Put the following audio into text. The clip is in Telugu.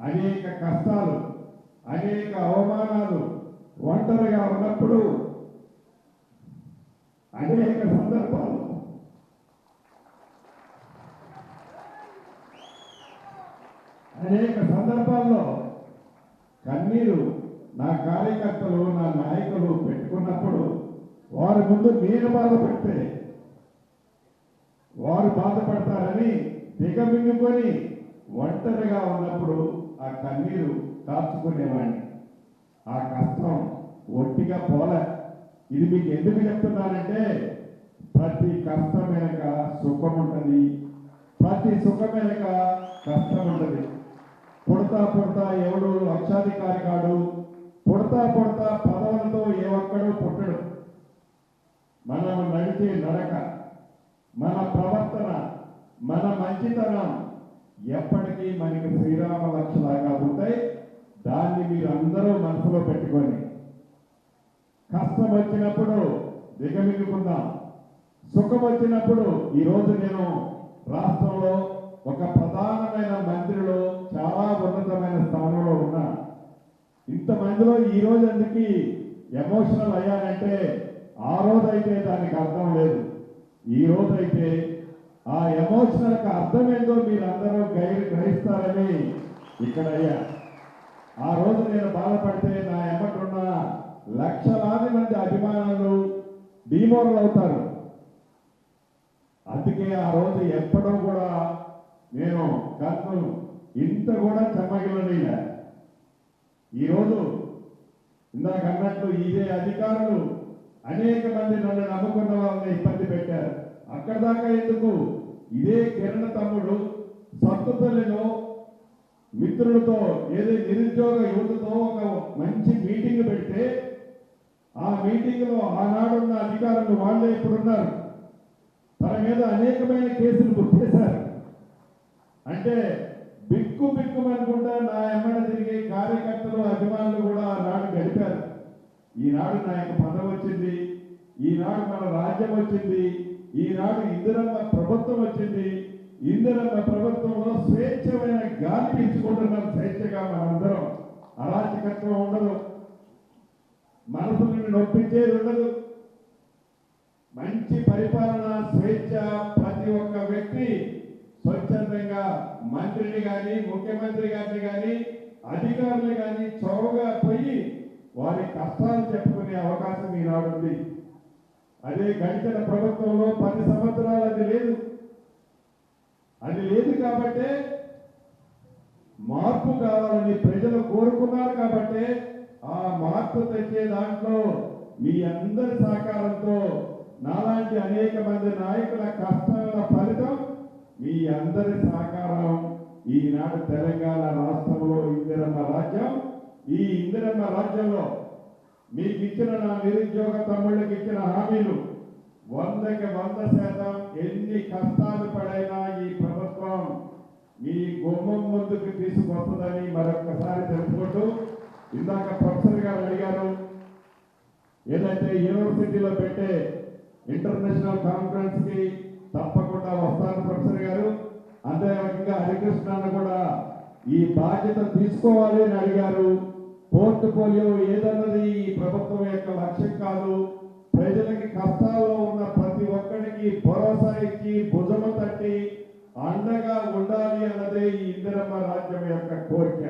అనేక కష్టాలు, అనేక అవమానాలు, ఒంటరిగా ఉన్నప్పుడు అనేక సందర్భాల్లో కన్నీరు నా కార్యకర్తలు, నా నాయకులు పెట్టుకున్నప్పుడు వారి ముందు నేను బాధపడితే వారు బాధపడతారని దిగమింగుకొని ఒంటరిగా ఉన్నప్పుడు ఆ కన్నీరు కాచుకునేవాడిని. ఆ కష్టం ఒట్టిగా పోలే. ఇది మీకు ఎందుకు చెప్తున్నానంటే, ప్రతి కష్టం వెనక సుఖం ఉంటుంది, ప్రతి సుఖం వెనక కష్టం ఉంటుంది. పుడతా పుడతా ఎవడు లక్షాధికారి కాడు, పుడతా పుడతా పదవులతో ఏ ఒక్కడు పుట్టడు. మనం నడిచే నడక, మన ప్రవర్తన, మన మంచితనం ఎప్పటికీ మనకి శ్రీరామ లక్ష్యలాగా ఉంటాయి. దాన్ని మీరు అందరూ మనసులో పెట్టుకొని కష్టం వచ్చినప్పుడు దిగమింగుకుందాం, సుఖం వచ్చినప్పుడు ఈరోజు నేను రాష్ట్రంలో ఒక ప్రధానమైన మంత్రిలో చాలా ఉన్నతమైన స్థానంలో ఉన్నా. ఇంతమందిలో ఈ రోజు అందుకు ఎమోషనల్ అయ్యానంటే ఆ రోజైతే దానికి అర్థం లేదు. ఈ రోజైతే ఆ ఎమోషనల్కి అర్థమేందో మీరు అందరూ గ్రహిస్తారని ఇక్కడ అయ్యా. ఆ రోజు నేను బాధపడితే నా ఎమ్మటున్న లక్షలాది మంది అభిమానులు డిమోరల్ అవుతారు. అందుకే ఆ రోజు ఎప్పుడూ కూడా నేను కన్ను ఇంత కూడా చెమ్మగిలనీలే. ఈరోజు ఇందాక అన్నట్లు ఇదే అధికారులు అనేక మంది నన్ను నమ్ముకున్న వాళ్ళని ఇబ్బంది పెట్టారు. అక్కడ దాకా ఎందుకు, ఇదే కిరణ్ తమ్ముడు సత్తుపల్లిలో మిత్రులతో ఏదో నిరుద్యోగ యువతతో ఒక మంచి మీటింగ్ పెడితే ఆ మీటింగ్లో ఆనాడున్న అధికారులు వాళ్ళే ఇప్పుడున్నారు. తన మీద అనేకమైన కేసులు బుక్ చేశారు. అంటే బిక్కు బిక్కుమనుకుంటా నా ఎమ్మడ తిరిగే కార్యకర్తలు, అభిమానులు కూడా ఆనాడు గడిపారు. ఈనాడు నాకు పదవి వచ్చింది, ఈనాడు మన రాజ్యం వచ్చింది, ఈనాడు ఇందిరమ్మ ప్రభుత్వం వచ్చింది. ఇందిరమ్మ ప్రభుత్వంలో స్వేచ్ఛమైన గాలి పీల్చుకుంటున్నాం. స్వేచ్ఛగా మనందరం, అరాచకత్వం ఉండదు, మనసుని నొప్పించేది ఉండదు, మంచి పరిపాలన, స్వేచ్ఛ. ప్రతి ఒక్క వ్యక్తి స్వచ్ఛందంగా మంత్రిని కానీ, ముఖ్యమంత్రి గారిని కానీ, అధికారులు కానీ చొరవగా పోయి వారి కష్టాలు చెప్పుకునే అవకాశం ఈనాడు ఉంది. అదే గడిచిన ప్రభుత్వంలో 10 సంవత్సరాలు అది లేదు. అది లేదు కాబట్టే మార్పు కావాలని ప్రజలు కోరుకున్నారు. కాబట్టే ఆ మార్పు తెచ్చే దాంట్లో మీ అందరి సహకారంతో నాలాంటి అనేక మంది నాయకుల కష్టాల ఫలితం మీ అందరి సహకారం. ఈనాడు తెలంగాణ రాష్ట్రంలో ఇందిరమ్మ రాజ్యం. ఈ ఇందిరమ్మ రాజ్యంలో మీకు ఇచ్చిన నా నిరుద్యోగ తమ్ముళ్ళకి ఇచ్చిన హామీలు 100కి 100% ఎన్ని కష్టాలు పడైనా ఈ ప్రభుత్వం మీ గుమ్మం ముందుకు తీసుకొస్తుందని మరొకసారి తెలుసుకుంటూ, ఇందాక ప్రొఫెసర్ గారు అడిగారు ఏదైతే యూనివర్సిటీలో పెట్టే ఇంటర్నేషనల్ కాన్ఫరెన్స్ కి తప్పకుండా వస్తాను ప్రొఫెసర్ గారు. అంతేకాకుండా హరికృష్ణను కూడా ఈ బాధ్యత తీసుకోవాలి అని అడిగారు. పోర్ట్ఫోలియో ఏదన్నది ఈ ప్రభుత్వం యొక్క లక్ష్యం కాదు. ప్రజలకి కష్టాల్లో ఉన్న ప్రతి ఒక్కరికి భరోసా ఇచ్చి భుజము తట్టి అండగా ఉండాలి అన్నదే ఈ ఇందిరమ్మ రాజ్యం యొక్క కోరిక.